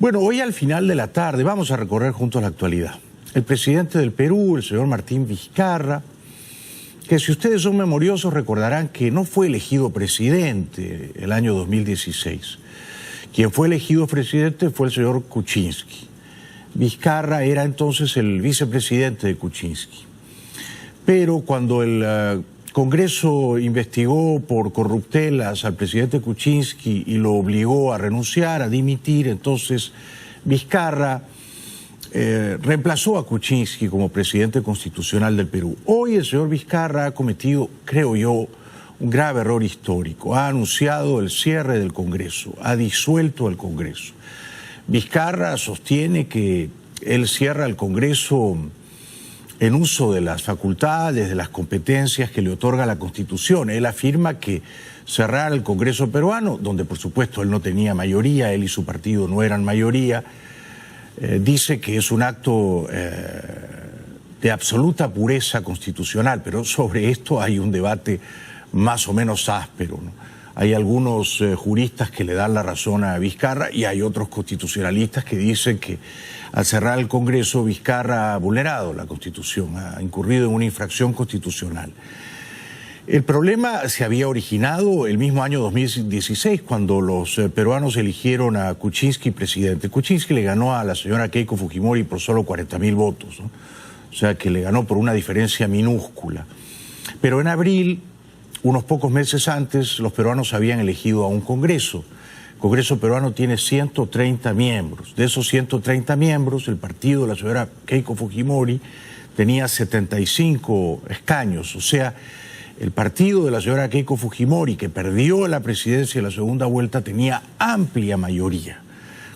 Bueno, hoy al final de la tarde vamos a recorrer juntos la actualidad. El presidente del Perú, el señor Martín Vizcarra, que si ustedes son memoriosos recordarán que no fue elegido presidente el año 2016. Quien fue elegido presidente fue el señor Kuczynski. Vizcarra era entonces el vicepresidente de Kuczynski. Pero cuando el Congreso investigó por corruptelas al presidente Kuczynski y lo obligó a renunciar, a dimitir, entonces Vizcarra reemplazó a Kuczynski como presidente constitucional del Perú. Hoy el señor Vizcarra ha cometido, creo yo, un grave error histórico. Ha anunciado el cierre del Congreso, ha disuelto el Congreso. Vizcarra sostiene que él cierra el Congreso en uso de las facultades, de las competencias que le otorga la Constitución. Él afirma que cerrar el Congreso peruano, donde por supuesto él no tenía mayoría, él y su partido no eran mayoría, dice que es un acto de absoluta pureza constitucional, pero sobre esto hay un debate más o menos áspero, ¿no? Hay algunos juristas que le dan la razón a Vizcarra y hay otros constitucionalistas que dicen que al cerrar el Congreso Vizcarra ha vulnerado la Constitución, ha incurrido en una infracción constitucional. El problema se había originado el mismo año 2016, cuando los peruanos eligieron a Kuczynski presidente. Kuczynski le ganó a la señora Keiko Fujimori por solo 40.000 votos, ¿no? O sea que le ganó por una diferencia minúscula. Pero en abril, unos pocos meses antes, los peruanos habían elegido a un Congreso. El Congreso peruano tiene 130 miembros. De esos 130 miembros, el partido de la señora Keiko Fujimori tenía 75 escaños. O sea, el partido de la señora Keiko Fujimori, que perdió la presidencia en la segunda vuelta, tenía amplia mayoría.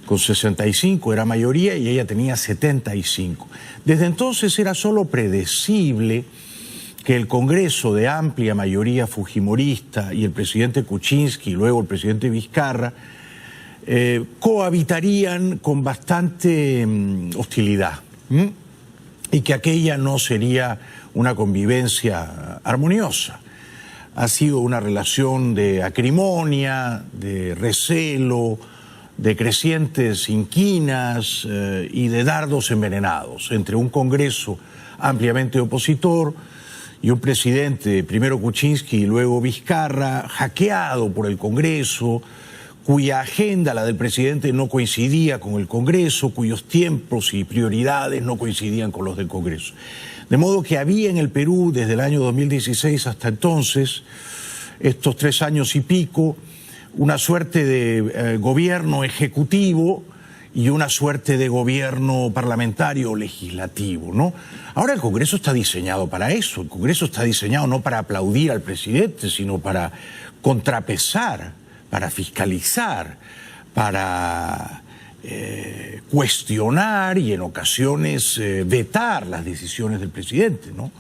Con 65 era mayoría y ella tenía 75. Desde entonces era solo predecible que el Congreso de amplia mayoría fujimorista y el presidente Kuczynski y luego el presidente Vizcarra cohabitarían con bastante hostilidad, y que aquella no sería una convivencia armoniosa. Ha sido una relación de acrimonia, de recelo, de crecientes inquinas y de dardos envenenados entre un Congreso ampliamente opositor y un presidente, primero Kuczynski y luego Vizcarra, hackeado por el Congreso, cuya agenda, la del presidente, no coincidía con el Congreso, cuyos tiempos y prioridades no coincidían con los del Congreso. De modo que había en el Perú, desde el año 2016 hasta entonces, estos 3 años y pico, una suerte de gobierno ejecutivo y una suerte de gobierno parlamentario o legislativo, ¿no? Ahora el Congreso está diseñado para eso. El Congreso está diseñado no para aplaudir al presidente, sino para contrapesar, para fiscalizar, para cuestionar y en ocasiones vetar las decisiones del presidente, ¿no?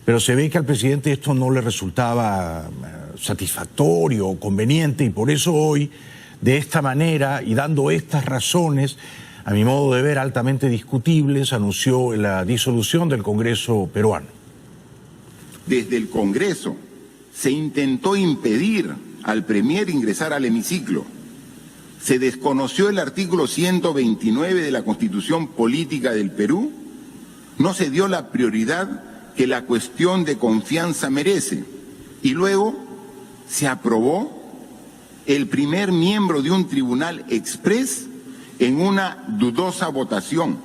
Pero se ve que al presidente esto no le resultaba satisfactorio o conveniente y por eso hoy, de esta manera y dando estas razones, a mi modo de ver altamente discutibles, anunció la disolución del Congreso peruano. Desde el Congreso se intentó impedir al Premier ingresar al hemiciclo. Se desconoció el artículo 129 de la Constitución Política del Perú. No se dio la prioridad que la cuestión de confianza merece. Y luego se aprobó el primer miembro de un tribunal exprés en una dudosa votación,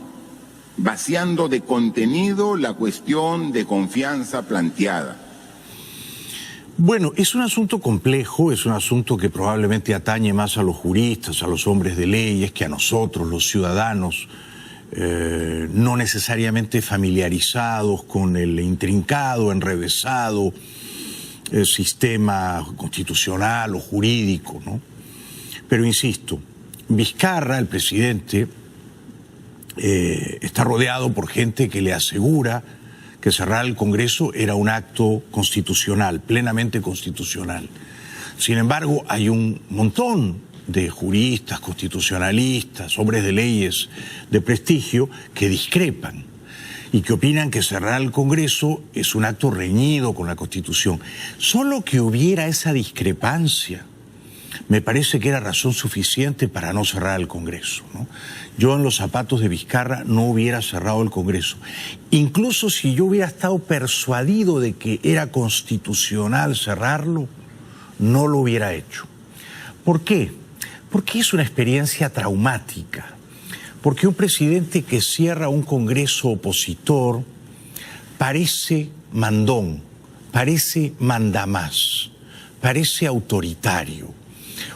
vaciando de contenido la cuestión de confianza planteada. Bueno, es un asunto complejo, es un asunto que probablemente atañe más a los juristas, a los hombres de leyes, que a nosotros, los ciudadanos, no necesariamente familiarizados con el intrincado, enrevesado sistema constitucional o jurídico, ¿no? Pero insisto, Vizcarra, el presidente, está rodeado por gente que le asegura que cerrar el Congreso era un acto constitucional, plenamente constitucional. Sin embargo, hay un montón de juristas, constitucionalistas, hombres de leyes de prestigio que discrepan y que opinan que cerrar el Congreso es un acto reñido con la Constitución. Solo que hubiera esa discrepancia me parece que era razón suficiente para no cerrar el Congreso, ¿no? Yo en los zapatos de Vizcarra no hubiera cerrado el Congreso. Incluso si yo hubiera estado persuadido de que era constitucional cerrarlo, no lo hubiera hecho. ¿Por qué? Porque es una experiencia traumática. Porque un presidente que cierra un Congreso opositor parece mandón, parece mandamás, parece autoritario.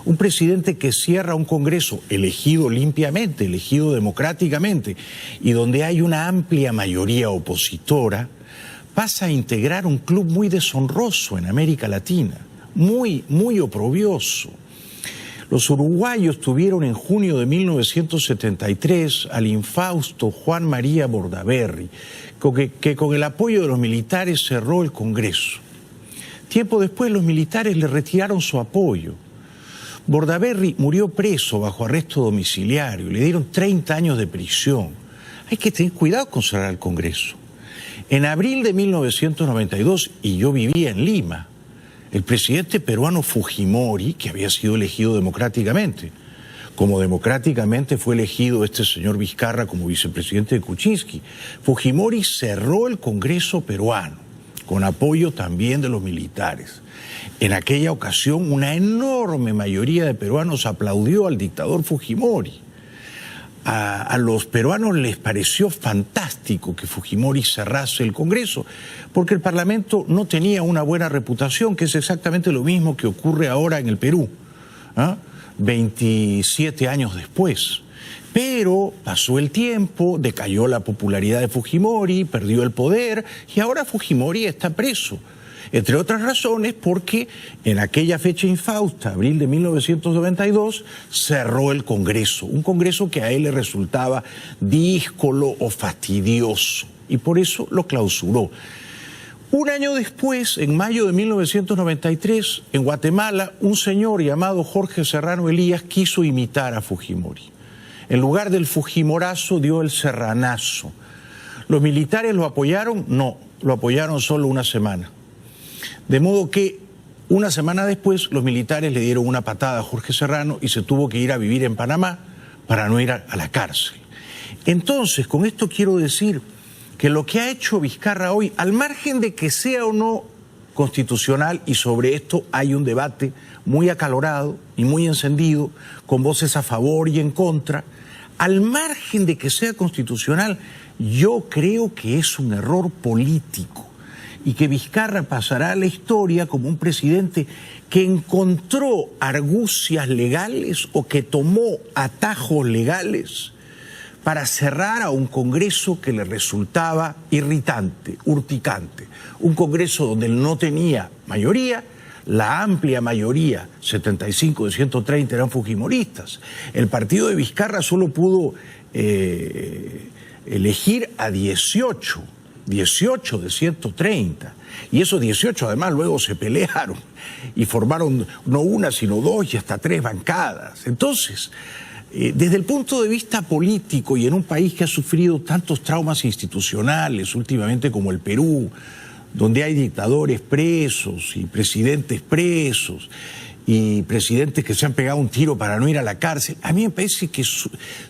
Un presidente que cierra un Congreso elegido limpiamente, elegido democráticamente, y donde hay una amplia mayoría opositora, pasa a integrar un club muy deshonroso en América Latina, muy oprobioso. Los uruguayos tuvieron en junio de 1973 al infausto Juan María Bordaberry, que con el apoyo de los militares cerró el Congreso. Tiempo después los militares le retiraron su apoyo. Bordaberry murió preso bajo arresto domiciliario, le dieron 30 años de prisión. Hay que tener cuidado con cerrar el Congreso. En abril de 1992, y yo vivía en Lima, el presidente peruano Fujimori, que había sido elegido democráticamente, como democráticamente fue elegido este señor Vizcarra como vicepresidente de Kuczynski, Fujimori cerró el Congreso peruano, con apoyo también de los militares. En aquella ocasión, una enorme mayoría de peruanos aplaudió al dictador Fujimori. A los peruanos les pareció fantástico que Fujimori cerrase el Congreso, porque el Parlamento no tenía una buena reputación, que es exactamente lo mismo que ocurre ahora en el Perú, 27 años después. Pero pasó el tiempo, decayó la popularidad de Fujimori, perdió el poder, y ahora Fujimori está preso. Entre otras razones porque en aquella fecha infausta, abril de 1992, cerró el Congreso, un Congreso que a él le resultaba díscolo o fastidioso, y por eso lo clausuró. Un año después, en mayo de 1993, en Guatemala, un señor llamado Jorge Serrano Elías quiso imitar a Fujimori. En lugar del Fujimorazo dio el serranazo. ¿Los militares lo apoyaron? No, lo apoyaron solo una semana. De modo que una semana después los militares le dieron una patada a Jorge Serrano y se tuvo que ir a vivir en Panamá para no ir a la cárcel. Entonces, con esto quiero decir que lo que ha hecho Vizcarra hoy, al margen de que sea o no constitucional, y sobre esto hay un debate muy acalorado y muy encendido, con voces a favor y en contra, al margen de que sea constitucional, yo creo que es un error político y que Vizcarra pasará a la historia como un presidente que encontró argucias legales o que tomó atajos legales para cerrar a un Congreso que le resultaba irritante, urticante. Un Congreso donde él no tenía mayoría, la amplia mayoría, 75 de 130 eran fujimoristas. El partido de Vizcarra solo pudo elegir a 18 de 130, y esos 18 además luego se pelearon y formaron no una sino dos y hasta tres bancadas. Entonces, desde el punto de vista político y en un país que ha sufrido tantos traumas institucionales últimamente como el Perú, donde hay dictadores presos y presidentes presos y presidentes que se han pegado un tiro para no ir a la cárcel, a mí me parece que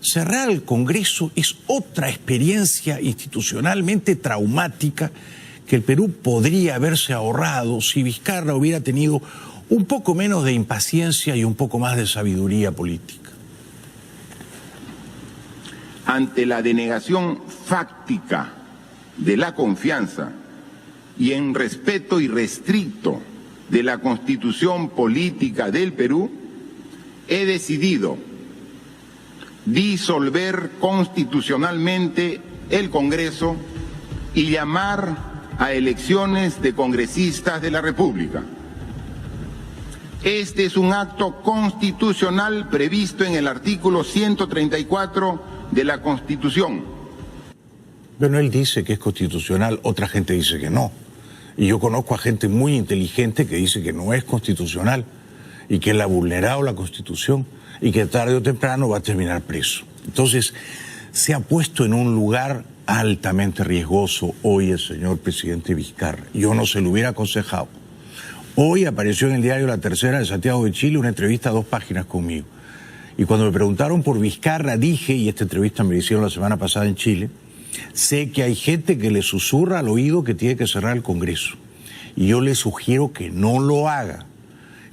cerrar el Congreso es otra experiencia institucionalmente traumática que el Perú podría haberse ahorrado si Vizcarra hubiera tenido un poco menos de impaciencia y un poco más de sabiduría política. Ante la denegación fáctica de la confianza y en respeto irrestricto de la Constitución política del Perú, he decidido disolver constitucionalmente el Congreso y llamar a elecciones de congresistas de la República. Este es un acto constitucional previsto en el artículo 134 de la Constitución. Bueno, él dice que es constitucional, otra gente dice que no. Y yo conozco a gente muy inteligente que dice que no es constitucional y que él ha vulnerado la Constitución y que tarde o temprano va a terminar preso. Entonces, se ha puesto en un lugar altamente riesgoso hoy el señor presidente Vizcarra. Yo no se lo hubiera aconsejado. Hoy apareció en el diario La Tercera de Santiago de Chile una entrevista a 2 páginas conmigo. Y cuando me preguntaron por Vizcarra, dije, y esta entrevista me la hicieron la semana pasada en Chile, sé que hay gente que le susurra al oído que tiene que cerrar el Congreso. Y yo le sugiero que no lo haga.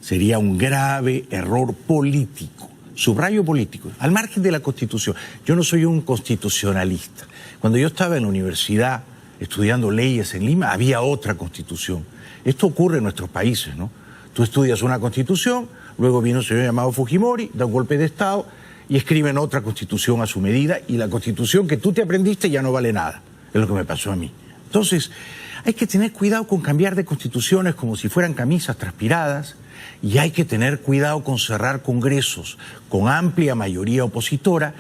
Sería un grave error político, subrayo político, al margen de la Constitución. Yo no soy un constitucionalista. Cuando yo estaba en la universidad estudiando leyes en Lima, había otra Constitución. Esto ocurre en nuestros países, ¿no? Tú estudias una Constitución, luego viene un señor llamado Fujimori, da un golpe de Estado y escriben otra Constitución a su medida, y la Constitución que tú te aprendiste ya no vale nada. Es lo que me pasó a mí. Entonces, hay que tener cuidado con cambiar de constituciones como si fueran camisas transpiradas, y hay que tener cuidado con cerrar congresos con amplia mayoría opositora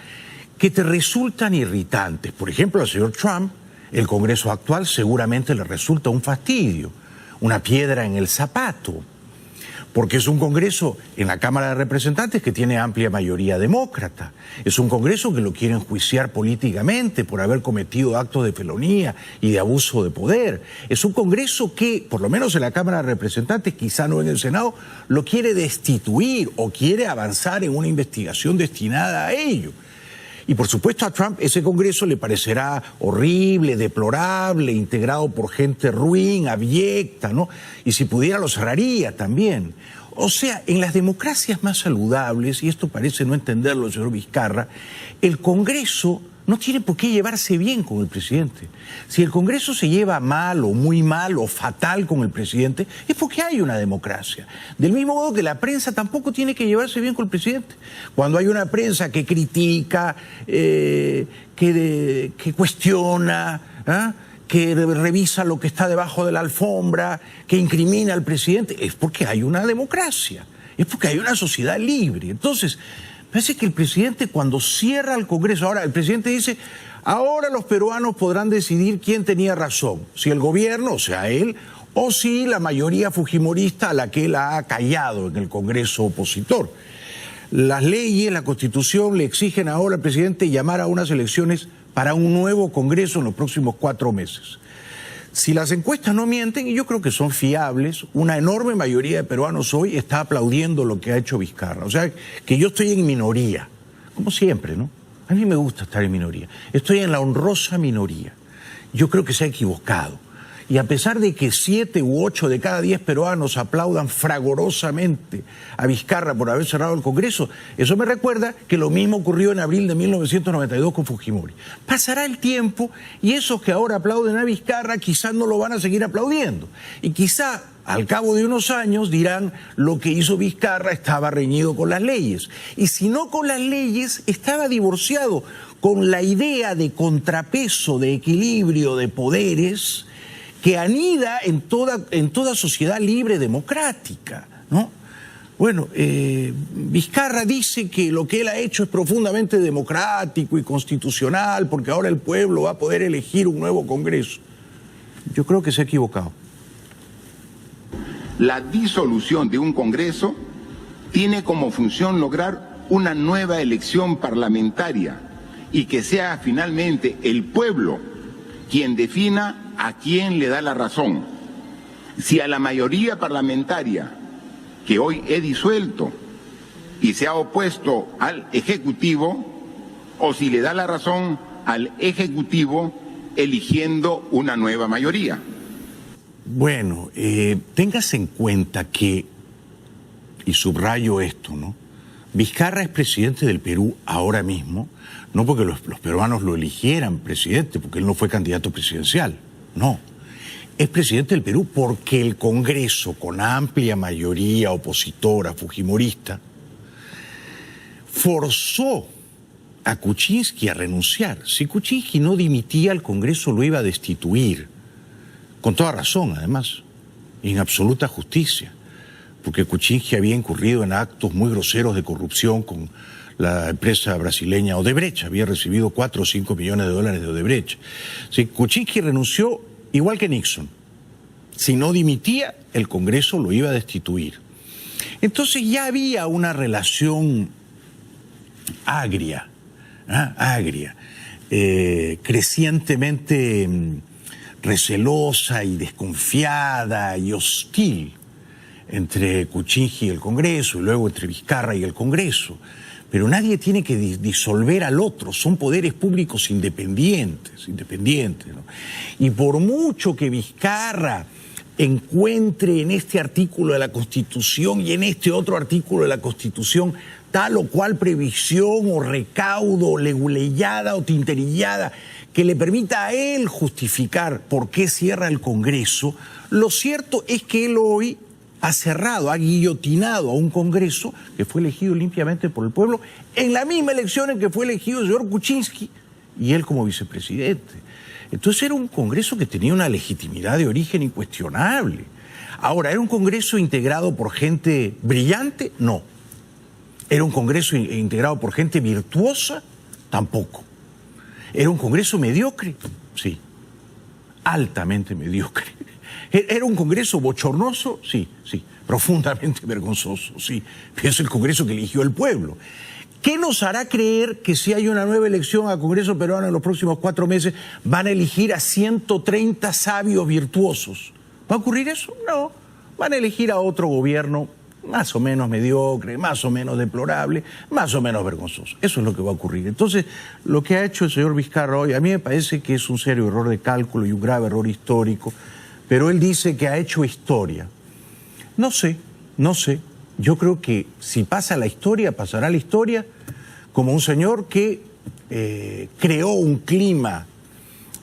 que te resultan irritantes. Por ejemplo, al señor Trump, el Congreso actual seguramente le resulta un fastidio, una piedra en el zapato, porque es un Congreso en la Cámara de Representantes que tiene amplia mayoría demócrata. Es un Congreso que lo quieren enjuiciar políticamente por haber cometido actos de felonía y de abuso de poder. Es un Congreso que, por lo menos en la Cámara de Representantes, quizá no en el Senado, lo quiere destituir o quiere avanzar en una investigación destinada a ello. Y por supuesto a Trump ese Congreso le parecerá horrible, deplorable, integrado por gente ruin, abyecta, ¿no? Y si pudiera lo cerraría también. O sea, en las democracias más saludables, y esto parece no entenderlo el señor Vizcarra, el Congreso no tiene por qué llevarse bien con el presidente. Si el Congreso se lleva mal o muy mal o fatal con el presidente, es porque hay una democracia. Del mismo modo que la prensa tampoco tiene que llevarse bien con el presidente. Cuando hay una prensa que critica, que cuestiona, que revisa lo que está debajo de la alfombra, que incrimina al presidente, es porque hay una democracia, es porque hay una sociedad libre. Entonces, parece que el presidente, cuando cierra el Congreso, ahora el presidente dice, ahora los peruanos podrán decidir quién tenía razón, si el gobierno, o sea él, o si la mayoría fujimorista a la que él ha callado en el Congreso opositor. Las leyes, la Constitución le exigen ahora al presidente llamar a unas elecciones para un nuevo Congreso en los próximos 4 meses. Si las encuestas no mienten, y yo creo que son fiables, una enorme mayoría de peruanos hoy está aplaudiendo lo que ha hecho Vizcarra. O sea, que yo estoy en minoría, como siempre, ¿no? A mí me gusta estar en minoría. Estoy en la honrosa minoría. Yo creo que se ha equivocado. Y a pesar de que 7 u 8 de cada 10 peruanos aplaudan fragorosamente a Vizcarra por haber cerrado el Congreso, eso me recuerda que lo mismo ocurrió en abril de 1992 con Fujimori. Pasará el tiempo y esos que ahora aplauden a Vizcarra quizás no lo van a seguir aplaudiendo. Y quizá al cabo de unos años dirán lo que hizo Vizcarra estaba reñido con las leyes. Y si no con las leyes, estaba divorciado con la idea de contrapeso, de equilibrio de poderes que anida en toda sociedad libre democrática, ¿no? Bueno, Vizcarra dice que lo que él ha hecho es profundamente democrático y constitucional porque ahora el pueblo va a poder elegir un nuevo Congreso. Yo creo que se ha equivocado. La disolución de un Congreso tiene como función lograr una nueva elección parlamentaria y que sea finalmente el pueblo quien defina a quién le da la razón. Si a la mayoría parlamentaria que hoy he disuelto y se ha opuesto al Ejecutivo, o si le da la razón al Ejecutivo eligiendo una nueva mayoría. Bueno, téngase en cuenta que, y subrayo esto, ¿no? Vizcarra es presidente del Perú ahora mismo, no porque los peruanos lo eligieran presidente, porque él no fue candidato presidencial, no. Es presidente del Perú porque el Congreso, con amplia mayoría opositora, fujimorista, forzó a Kuczynski a renunciar. Si Kuczynski no dimitía, el Congreso lo iba a destituir, con toda razón además, en absoluta justicia, porque Kuczynski había incurrido en actos muy groseros de corrupción con la empresa brasileña Odebrecht, había recibido 4 o 5 millones de dólares de Odebrecht. Si Kuczynski renunció igual que Nixon, si no dimitía, el Congreso lo iba a destituir. Entonces ya había una relación agria, crecientemente recelosa y desconfiada y hostil entre Kuczynski y el Congreso, y luego entre Vizcarra y el Congreso. Pero nadie tiene que disolver al otro, son poderes públicos independientes, ¿no? Y por mucho que Vizcarra encuentre en este artículo de la Constitución y en este otro artículo de la Constitución tal o cual previsión o recaudo o leguleyada o tinterillada que le permita a él justificar por qué cierra el Congreso, lo cierto es que él hoy ha cerrado, ha guillotinado a un Congreso que fue elegido limpiamente por el pueblo en la misma elección en que fue elegido el señor Kuczynski y él como vicepresidente. Entonces era un Congreso que tenía una legitimidad de origen incuestionable. Ahora, ¿era un Congreso integrado por gente brillante? No. ¿Era un Congreso integrado por gente virtuosa? Tampoco. ¿Era un Congreso mediocre? Sí. Altamente mediocre. ¿Era un Congreso bochornoso? Sí, sí. Profundamente vergonzoso, sí. Es el Congreso que eligió el pueblo. ¿Qué nos hará creer que si hay una nueva elección al Congreso peruano en los próximos 4 meses van a elegir a 130 sabios virtuosos? ¿Va a ocurrir eso? No. Van a elegir a otro gobierno más o menos mediocre, más o menos deplorable, más o menos vergonzoso. Eso es lo que va a ocurrir. Entonces, lo que ha hecho el señor Vizcarra hoy, a mí me parece que es un serio error de cálculo y un grave error histórico, pero él dice que ha hecho historia. No sé. Yo creo que si pasa la historia, pasará la historia como un señor que creó un clima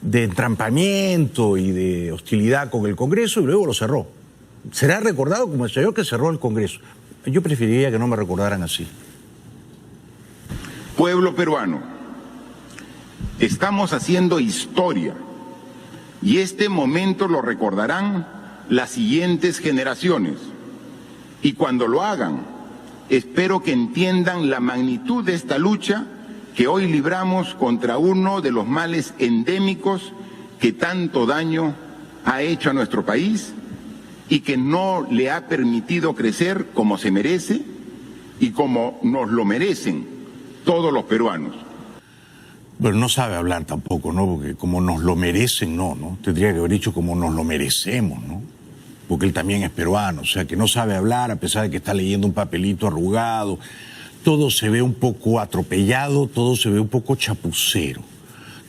de entrampamiento y de hostilidad con el Congreso y luego lo cerró. Será recordado como el señor que cerró el Congreso. Yo preferiría que no me recordaran así. Pueblo peruano, estamos haciendo historia y este momento lo recordarán las siguientes generaciones. Y cuando lo hagan, espero que entiendan la magnitud de esta lucha que hoy libramos contra uno de los males endémicos que tanto daño ha hecho a nuestro país y que no le ha permitido crecer como se merece y como nos lo merecen todos los peruanos. Pero no sabe hablar tampoco, ¿no? Porque como nos lo merecen, no. Tendría que haber dicho como nos lo merecemos, ¿no? Porque él también es peruano, o sea que no sabe hablar a pesar de que está leyendo un papelito arrugado. Todo se ve un poco atropellado, todo se ve un poco chapucero,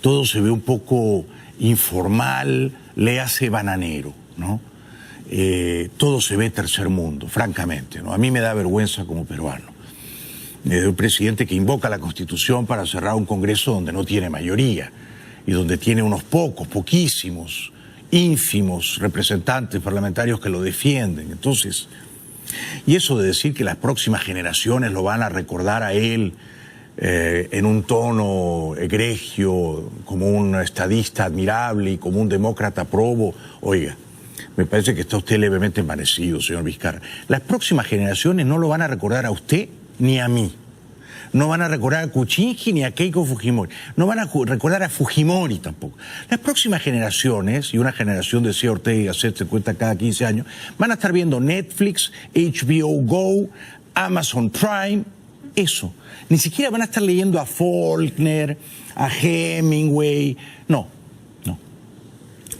todo se ve un poco informal, léase bananero, ¿no? Todo se ve tercer mundo, francamente, ¿no? A mí me da vergüenza como peruano. De un presidente que invoca la Constitución para cerrar un Congreso donde no tiene mayoría y donde tiene unos poquísimos, ínfimos representantes parlamentarios que lo defienden. Entonces, y eso de decir que las próximas generaciones lo van a recordar a él en un tono egregio, como un estadista admirable y como un demócrata probo, oiga, me parece que está usted levemente envanecido, señor Vizcarra. Las próximas generaciones no lo van a recordar a usted ni a mí. No van a recordar a Kuczynski ni a Keiko Fujimori. No van a recordar a Fujimori tampoco. Las próximas generaciones, y una generación decía Ortega y Gasset se cuenta cada 15 años, van a estar viendo Netflix, HBO Go, Amazon Prime, eso. Ni siquiera van a estar leyendo a Faulkner, a Hemingway, no.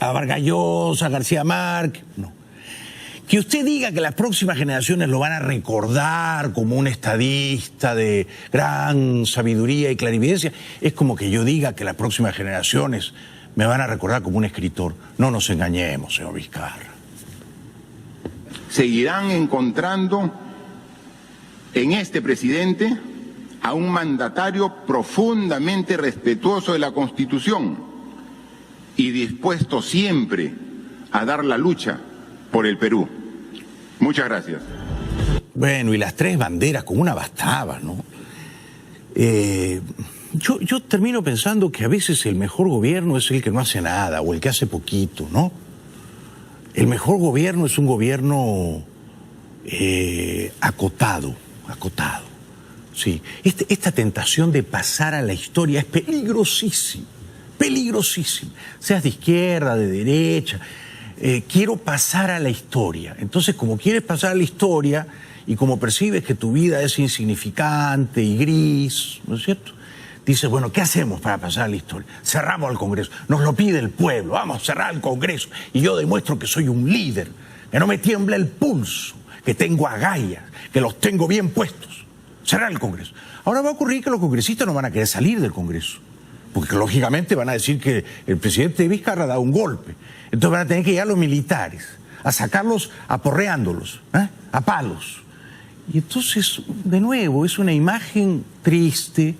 A Vargas Llosa, a García Márquez, no. Que usted diga que las próximas generaciones lo van a recordar como un estadista de gran sabiduría y clarividencia, es como que yo diga que las próximas generaciones me van a recordar como un escritor. No nos engañemos, señor Vizcarra. Seguirán encontrando en este presidente a un mandatario profundamente respetuoso de la Constitución y dispuesto siempre a dar la lucha por el Perú. Muchas gracias. Bueno, y las 3 banderas, con una bastaba, ¿no? Yo termino pensando que a veces el mejor gobierno es el que no hace nada o el que hace poquito, ¿no? El mejor gobierno es un gobierno acotado. Sí. Esta tentación de pasar a la historia es peligrosísima. Seas de izquierda, de derecha. Quiero pasar a la historia. Entonces, como quieres pasar a la historia y como percibes que tu vida es insignificante y gris, ¿no es cierto? Dices, bueno, ¿qué hacemos para pasar a la historia? Cerramos el Congreso. Nos lo pide el pueblo. Vamos a cerrar el Congreso. Y yo demuestro que soy un líder, que no me tiembla el pulso, que tengo agallas, que los tengo bien puestos. Será el Congreso. Ahora va a ocurrir que los congresistas no van a querer salir del Congreso, porque lógicamente van a decir que el presidente Vizcarra ha dado un golpe. Entonces van a tener que llegar los militares a sacarlos aporreándolos, a palos. Y entonces, de nuevo, es una imagen triste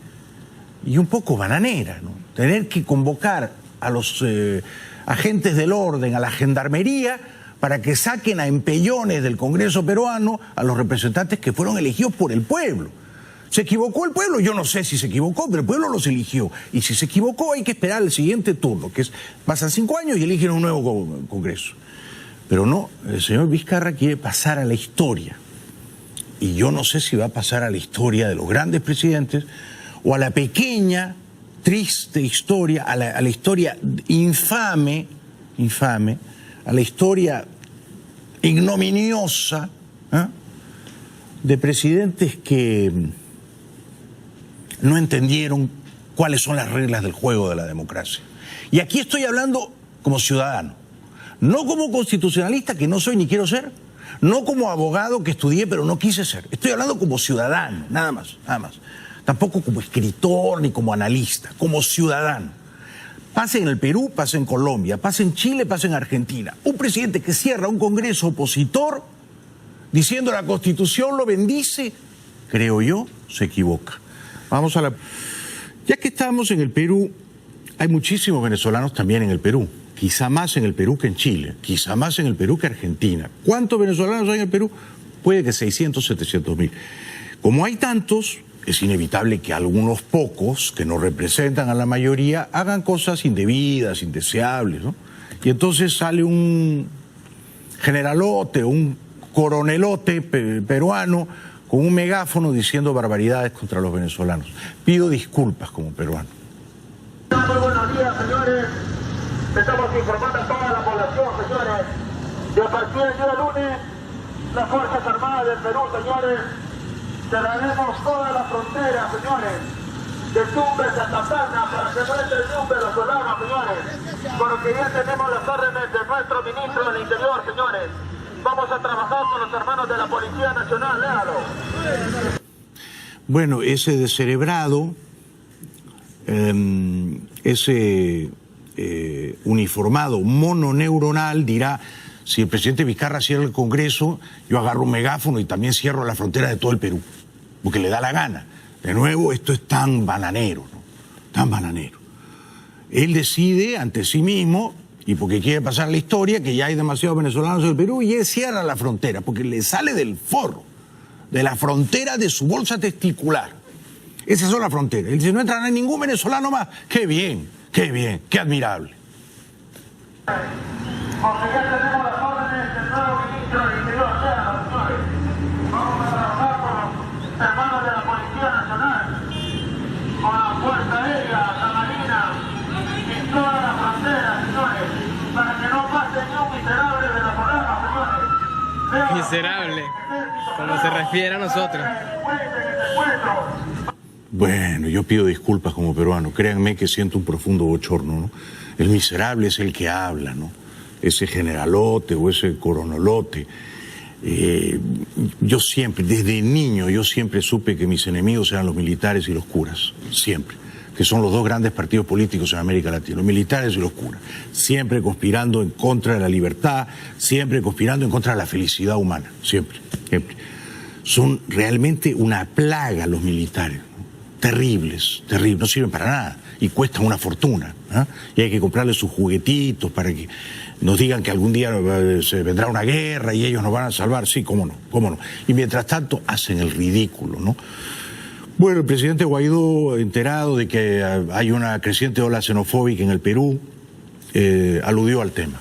y un poco bananera, ¿no? Tener que convocar a los agentes del orden, a la gendarmería, para que saquen a empellones del Congreso peruano a los representantes que fueron elegidos por el pueblo. ¿Se equivocó el pueblo? Yo no sé si se equivocó, pero el pueblo los eligió. Y si se equivocó hay que esperar el siguiente turno, que es, pasan 5 años y eligen un nuevo Congreso. Pero no, el señor Vizcarra quiere pasar a la historia. Y yo no sé si va a pasar a la historia de los grandes presidentes o a la pequeña, triste historia, a la historia infame, a la historia ignominiosa de presidentes que no entendieron cuáles son las reglas del juego de la democracia. Y aquí estoy hablando como ciudadano, no como constitucionalista, que no soy ni quiero ser, no como abogado que estudié pero no quise ser. Estoy hablando como ciudadano, nada más. Tampoco como escritor ni como analista, como ciudadano. Pase en el Perú, pase en Colombia, pase en Chile, pase en Argentina. Un presidente que cierra un Congreso opositor diciendo la Constitución lo bendice, creo yo, se equivoca. Vamos a la... Ya que estamos en el Perú, hay muchísimos venezolanos también en el Perú. Quizá más en el Perú que en Chile, quizá más en el Perú que Argentina. ¿Cuántos venezolanos hay en el Perú? Puede que 600, 700 mil. Como hay tantos, es inevitable que algunos pocos, que no representan a la mayoría, hagan cosas indebidas, indeseables, ¿no? Y entonces sale un generalote, un coronelote peruano con un megáfono diciendo barbaridades contra los venezolanos. Pido disculpas como peruano. Muy buenos días, señores. Estamos informando a toda la población, señores, de a partir del día lunes, las Fuerzas Armadas del Perú, señores, cerraremos toda la frontera, señores, de Tumbes a Santana, para que no entre nunca los soldados, señores, porque ya tenemos las órdenes de nuestro ministro del Interior, señores. Vamos a trabajar con los hermanos de la Policía Nacional, léalo. Bueno, ese descerebrado, ese uniformado mononeuronal dirá: si el presidente Vizcarra cierra el Congreso, yo agarro un megáfono y también cierro la frontera de todo el Perú, porque le da la gana. De nuevo, esto es tan bananero, ¿no? Tan bananero. Él decide ante sí mismo, y porque quiere pasar la historia, que ya hay demasiados venezolanos en el Perú, y él cierra la frontera, porque le sale del forro, de la frontera de su bolsa testicular. Esas son las fronteras. Él dice: no entrará ningún venezolano más. ¡Qué bien, qué admirable! Porque ya tenemos las órdenes del nuevo ministro del Interior, señores. Vamos a trabajar con los hermanos de la Policía Nacional, con la Fuerza Aérea, la Marina, y toda la frontera, señores, para que no pase ni un miserable de la programa, señores. Miserable, como se refiere a nosotros. Bueno, yo pido disculpas como peruano. Créanme que siento un profundo bochorno, ¿no? El miserable es el que habla, ¿no? Ese generalote o ese coronolote. Yo siempre, desde niño, yo siempre supe que mis enemigos eran los militares y los curas. Siempre. Que son los dos grandes partidos políticos en América Latina, los militares y los curas. Siempre conspirando en contra de la libertad, siempre conspirando en contra de la felicidad humana. Siempre. Son realmente una plaga los militares. Terribles, no sirven para nada y cuestan una fortuna, ¿eh? Y hay que comprarles sus juguetitos para que nos digan que algún día se vendrá una guerra y ellos nos van a salvar. Sí, cómo no. Y mientras tanto hacen el ridículo, ¿no? Bueno, el presidente Guaidó, enterado de que hay una creciente ola xenofóbica en el Perú, aludió al tema.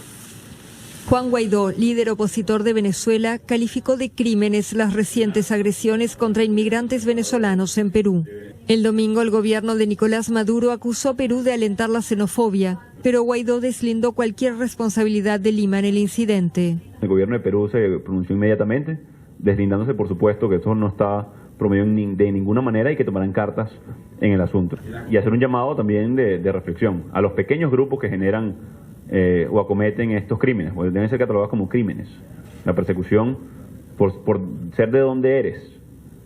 Juan Guaidó, líder opositor de Venezuela, calificó de crímenes las recientes agresiones contra inmigrantes venezolanos en Perú. El domingo, el gobierno de Nicolás Maduro acusó a Perú de alentar la xenofobia, pero Guaidó deslindó cualquier responsabilidad de Lima en el incidente. El gobierno de Perú se pronunció inmediatamente, deslindándose, por supuesto, que esto no está promovido de ninguna manera y que tomarán cartas en el asunto. Y hacer un llamado también de reflexión a los pequeños grupos que generan o acometen estos crímenes, o deben ser catalogados como crímenes. La persecución por ser de donde eres.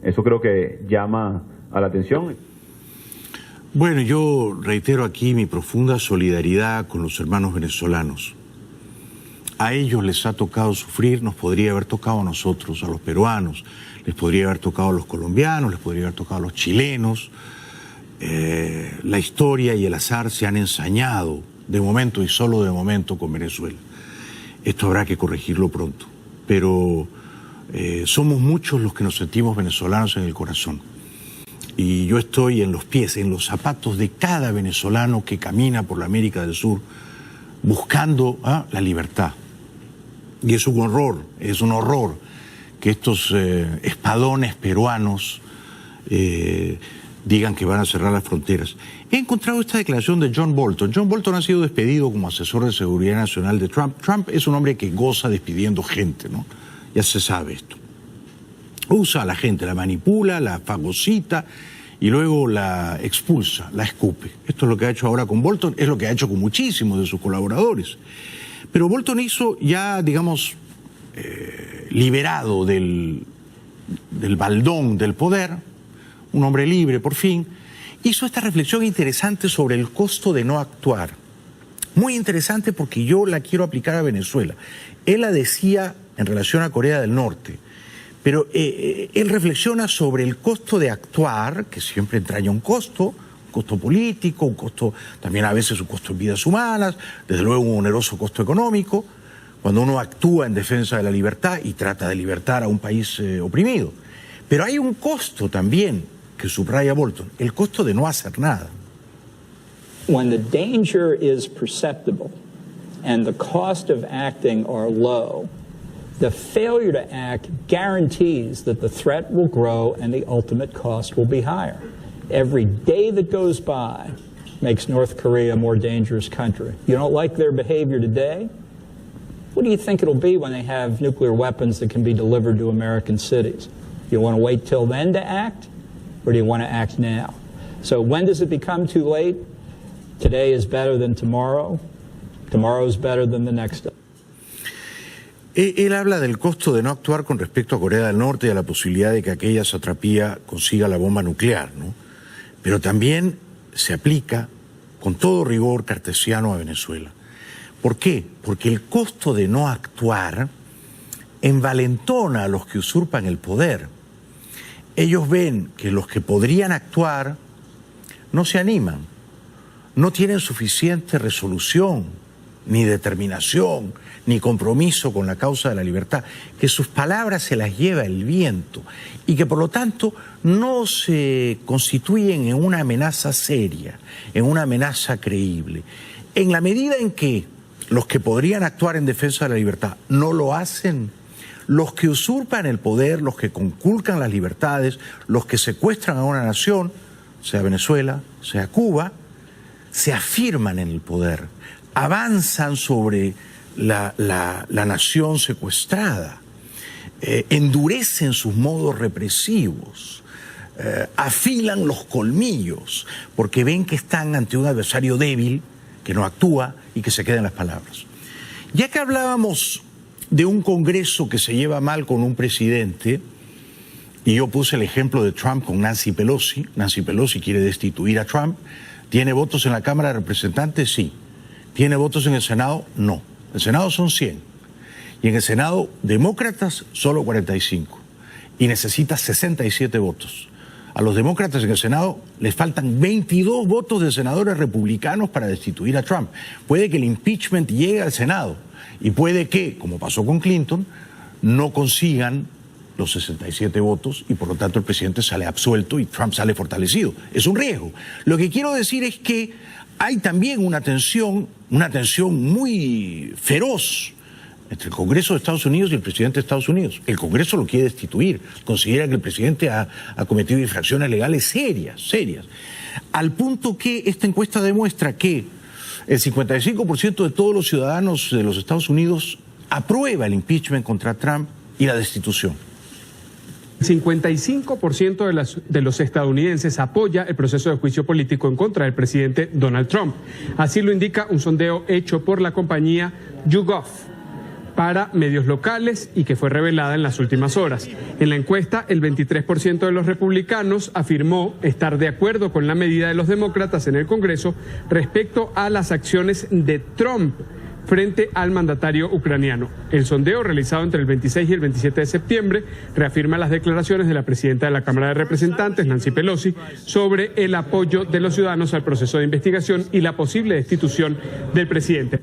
Eso creo que llama a la atención. Bueno, yo reitero aquí mi profunda solidaridad con los hermanos venezolanos. A ellos les ha tocado sufrir, nos podría haber tocado a nosotros, a los peruanos, les podría haber tocado a los colombianos, les podría haber tocado a los chilenos. La historia y el azar se han ensañado de momento y solo de momento con Venezuela. Esto habrá que corregirlo pronto, pero somos muchos los que nos sentimos venezolanos en el corazón. Y yo estoy en los pies, en los zapatos de cada venezolano que camina por la América del Sur buscando la libertad. Y es un horror que estos espadones peruanos digan que van a cerrar las fronteras. He encontrado esta declaración de John Bolton. John Bolton ha sido despedido como asesor de seguridad nacional de Trump. Trump es un hombre que goza despidiendo gente, ¿no? Ya se sabe esto. Usa a la gente, la manipula, la fagocita y luego la expulsa, la escupe. Esto es lo que ha hecho ahora con Bolton, es lo que ha hecho con muchísimos de sus colaboradores. Pero Bolton hizo ya, digamos, liberado del baldón del poder, un hombre libre por fin, hizo esta reflexión interesante sobre el costo de no actuar. Muy interesante porque yo la quiero aplicar a Venezuela. Él la decía en relación a Corea del Norte, pero él reflexiona sobre el costo de actuar, que siempre entraña un costo político, un costo, también a veces un costo en vidas humanas, desde luego un oneroso costo económico, cuando uno actúa en defensa de la libertad y trata de libertar a un país oprimido. Pero hay un costo también que subraya Bolton, el costo de no hacer nada. When the danger is perceptible and the cost of acting are low, the failure to act guarantees that the threat will grow and the ultimate cost will be higher. Every day that goes by makes North Korea a more dangerous country. You don't like their behavior today? What do you think it'll be when they have nuclear weapons that can be delivered to American cities? You want to wait till then to act, or do you want to act now? So when does it become too late? Today is better than tomorrow. Tomorrow is better than the next day. Él habla del costo de no actuar con respecto a Corea del Norte y a la posibilidad de que aquella satrapía consiga la bomba nuclear, ¿no? Pero también se aplica con todo rigor cartesiano a Venezuela. ¿Por qué? Porque el costo de no actuar envalentona a los que usurpan el poder. Ellos ven que los que podrían actuar no se animan, no tienen suficiente resolución, ni determinación, ni compromiso con la causa de la libertad, que sus palabras se las lleva el viento y que por lo tanto no se constituyen en una amenaza seria, en una amenaza creíble. En la medida en que los que podrían actuar en defensa de la libertad no lo hacen, los que usurpan el poder, los que conculcan las libertades, los que secuestran a una nación, sea Venezuela, sea Cuba, se afirman en el poder, avanzan sobre la nación secuestrada, endurecen sus modos represivos, afilan los colmillos, porque ven que están ante un adversario débil, que no actúa y que se queda en las palabras. Ya que hablábamos de un Congreso que se lleva mal con un presidente, y yo puse el ejemplo de Trump con Nancy Pelosi. Nancy Pelosi quiere destituir a Trump. ¿Tiene votos en la Cámara de Representantes? Sí. ¿Tiene votos en el Senado? No. El Senado son 100. Y en el Senado, demócratas, solo 45. Y necesita 67 votos. A los demócratas en el Senado les faltan 22 votos de senadores republicanos para destituir a Trump. Puede que el impeachment llegue al Senado y puede que, como pasó con Clinton, no consigan los 67 votos y por lo tanto el presidente sale absuelto y Trump sale fortalecido. Es un riesgo. Lo que quiero decir es que hay también una tensión muy feroz entre el Congreso de Estados Unidos y el presidente de Estados Unidos. El Congreso lo quiere destituir, considera que el presidente ha cometido infracciones legales serias, al punto que esta encuesta demuestra que el 55% de todos los ciudadanos de los Estados Unidos aprueba el impeachment contra Trump y la destitución. El 55% de los estadounidenses apoya el proceso de juicio político en contra del presidente Donald Trump. Así lo indica un sondeo hecho por la compañía YouGov. para medios locales y que fue revelada en las últimas horas. En la encuesta, el 23% de los republicanos afirmó estar de acuerdo con la medida de los demócratas en el Congreso respecto a las acciones de Trump frente al mandatario ucraniano. El sondeo realizado entre el 26 y el 27 de septiembre reafirma las declaraciones de la presidenta de la Cámara de Representantes, Nancy Pelosi, sobre el apoyo de los ciudadanos al proceso de investigación y la posible destitución del presidente.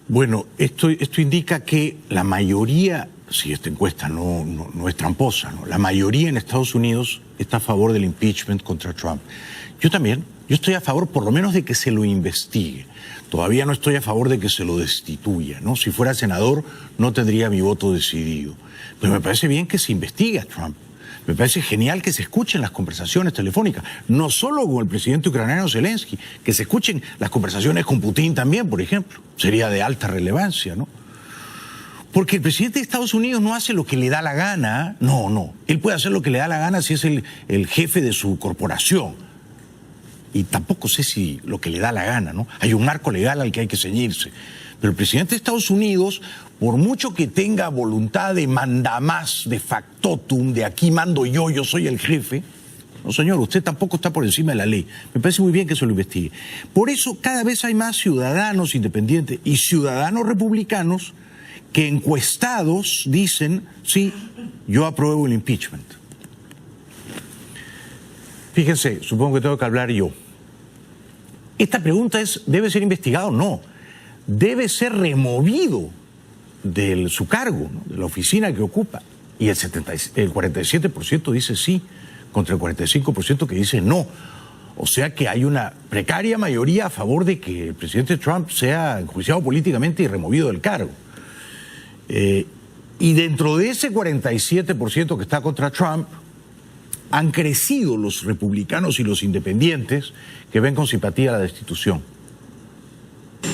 Bueno, esto indica que la mayoría, si esta encuesta no es tramposa, ¿no? La mayoría en Estados Unidos está a favor del impeachment contra Trump. Yo también, yo estoy a favor por lo menos de que se lo investigue. Todavía no estoy a favor de que se lo destituya, ¿no? Si fuera senador no tendría mi voto decidido. Pero me parece bien que se investigue a Trump. Me parece genial que se escuchen las conversaciones telefónicas, no solo con el presidente ucraniano Zelensky, que se escuchen las conversaciones con Putin también, por ejemplo. Sería de alta relevancia, ¿no? Porque el presidente de Estados Unidos no hace lo que le da la gana. No. Él puede hacer lo que le da la gana si es el jefe de su corporación. Y tampoco sé si lo que le da la gana, ¿no? Hay un marco legal al que hay que ceñirse. Pero el presidente de Estados Unidos, por mucho que tenga voluntad de mandamás, de factotum, de aquí mando yo soy el jefe, no señor, usted tampoco está por encima de la ley. Me parece muy bien que se lo investigue. Por eso cada vez hay más ciudadanos independientes y ciudadanos republicanos que encuestados dicen, sí, yo apruebo el impeachment. Fíjense, supongo que tengo que hablar yo. Esta pregunta es, ¿debe ser investigado? No. Debe ser removido de su cargo, ¿no? De la oficina que ocupa. Y el 47% dice sí, contra el 45% que dice no. O sea que hay una precaria mayoría a favor de que el presidente Trump sea enjuiciado políticamente y removido del cargo. Y dentro de ese 47% que está contra Trump, han crecido los republicanos y los independientes que ven con simpatía la destitución.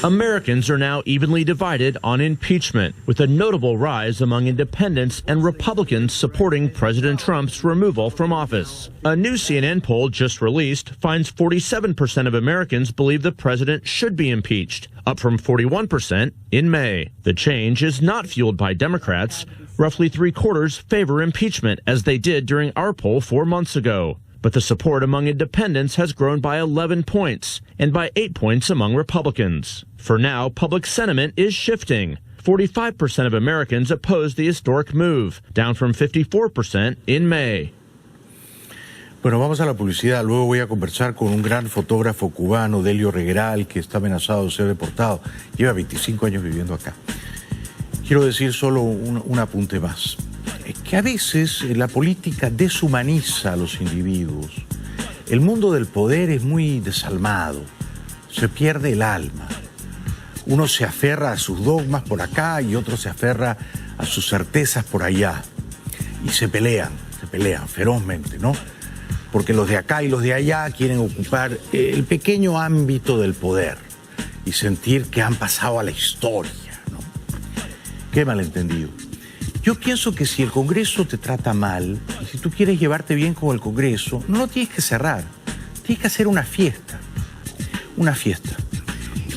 Americans are now evenly divided on impeachment, with a notable rise among independents and Republicans supporting President Trump's removal from office. A new CNN poll just released finds 47% of Americans believe the president should be impeached, up from 41% in May. The change is not fueled by Democrats. Roughly three-quarters favor impeachment, as they did during our poll 4 months ago. But the support among independents has grown by 11 points and by 8 points among Republicans. For now, public sentiment is shifting. 45% of Americans oppose the historic move, down from 54% in May. Bueno, vamos a la publicidad. Luego voy a conversar con un gran fotógrafo cubano, Delio Regueral, que está amenazado de ser deportado. Lleva 25 años viviendo acá. Quiero decir solo un apunte más. Que a veces la política deshumaniza a los individuos. El mundo del poder es muy desalmado. Se pierde el alma. Uno se aferra a sus dogmas por acá y otro se aferra a sus certezas por allá. Y se pelean ferozmente, ¿no? Porque los de acá y los de allá quieren ocupar el pequeño ámbito del poder y sentir que han pasado a la historia, ¿no? Qué malentendido. Yo pienso que si el Congreso te trata mal, y si tú quieres llevarte bien con el Congreso, no lo tienes que cerrar. Tienes que hacer una fiesta.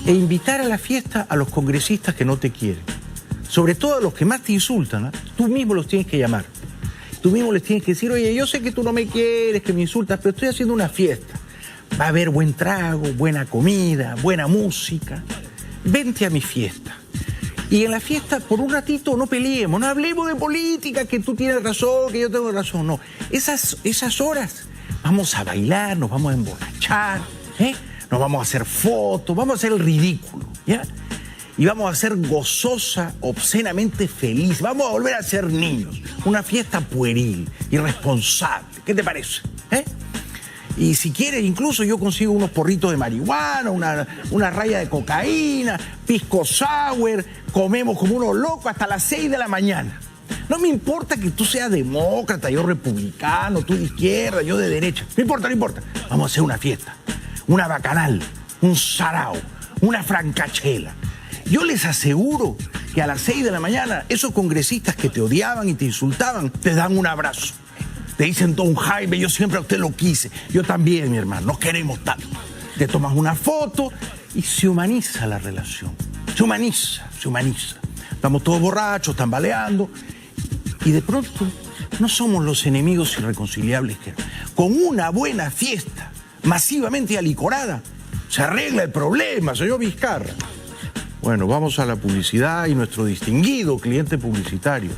E invitar a la fiesta a los congresistas que no te quieren. Sobre todo a los que más te insultan, ¿eh? Tú mismo los tienes que llamar. Tú mismo les tienes que decir, oye, yo sé que tú no me quieres, que me insultas, pero estoy haciendo una fiesta. Va a haber buen trago, buena comida, buena música. Vente a mi fiesta. Y en la fiesta, por un ratito, no peleemos, no hablemos de política, que tú tienes razón, que yo tengo razón, no. Esas horas vamos a bailar, nos vamos a emborrachar, nos vamos a hacer fotos, vamos a hacer el ridículo, ¿ya? Y vamos a ser gozosa, obscenamente feliz, vamos a volver a ser niños. Una fiesta pueril, irresponsable, ¿qué te parece? Y si quieres, incluso yo consigo unos porritos de marihuana, una raya de cocaína, pisco sour, comemos como unos locos hasta las 6 de la mañana. No me importa que tú seas demócrata, yo republicano, tú de izquierda, yo de derecha. No importa. Vamos a hacer una fiesta, una bacanal, un sarao, una francachela. Yo les aseguro que a las 6 de la mañana esos congresistas que te odiaban y te insultaban te dan un abrazo. Te dicen, don Jaime, yo siempre a usted lo quise. Yo también, mi hermano, nos queremos tanto. Te tomas una foto y se humaniza la relación. Se humaniza. Estamos todos borrachos, tambaleando, y de pronto no somos los enemigos irreconciliables que con una buena fiesta, masivamente alicorada, se arregla el problema, señor Vizcarra. Bueno, vamos a la publicidad y nuestro distinguido cliente publicitario